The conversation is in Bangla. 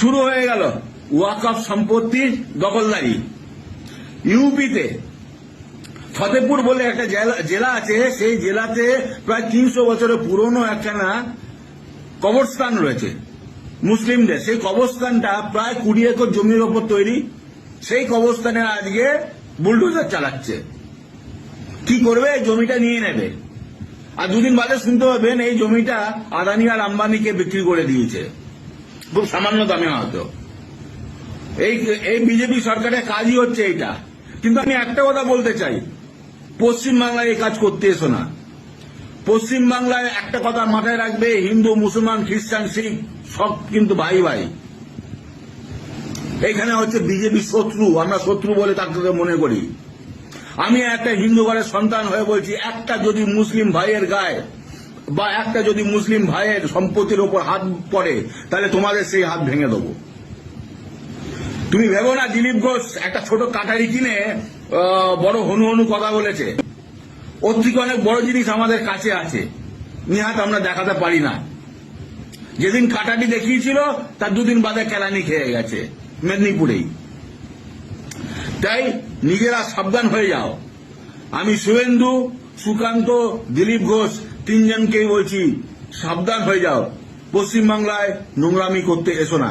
শুরু হয়ে গেল ওয়াকফ সম্পত্তির দখলদারি। ইউপিতে ফতেপুর বলে একটা জেলা আছে, সেই জেলাতে প্রায় 300 বছরের পুরনো একখানা কবরস্থান রয়েছে মুসলিমদের। সেই কবরস্থানটা প্রায় 20 একর জমির ওপর তৈরি। সেই কবরস্থানে আজকে বুলডোজার চালাচ্ছে। কি করবে? জমিটা নিয়ে নেবে। আর দুদিন বাদে শুনতে পাবেন এই জমিটা আদানি আর আম্বানিকে বিক্রি করে দিয়েছে, খুব সামান্য দামে হয়তো। এই বিজেপি সরকারের কাজই হচ্ছে এইটা। কিন্তু আমি একটা কথা বলতে চাই, পশ্চিমবাংলায় এই কাজ করতে এসো না। পশ্চিমবাংলায় একটা কথা মাথায় রাখবে, হিন্দু, মুসলমান, খ্রিস্টান, শিখ সব কিন্তু ভাই ভাই। এখানে হচ্ছে বিজেপি শত্রু, আমরা শত্রু বলে তাকে মনে করি। আমি একটা হিন্দু ঘরের সন্তান হয়ে বলছি, একটা যদি মুসলিম ভাইয়ের গায়ে বা একটা যদি মুসলিম ভাইয়ের সম্পত্তির ওপর হাত পড়ে, তাহলে তোমাদের সেই হাত ভেঙে দেবো। তুমি ভেবো না দিলীপ ঘোষ একটা ছোট কাটারি কিনে বড় হনু হনু কথা বলেছে। ওর থেকে অনেক বড় জিনিস আমাদের কাছে আছে, নিহাত আমরা দেখাতে পারি না। যেদিন কাটারি দেখিয়েছিল তার দুদিন বাদে কেলানি খেয়ে গেছে মেদিনীপুরেই। তাই নিজেরা সাবধান হয়ে যাও। আমি শুভেন্দু, সুকান্ত, দিলীপ ঘোষ তিনজনকেই বলছি, সাবধান হয়ে যাও। পশ্চিমবাংলায় নোংরামি করতে এসো না।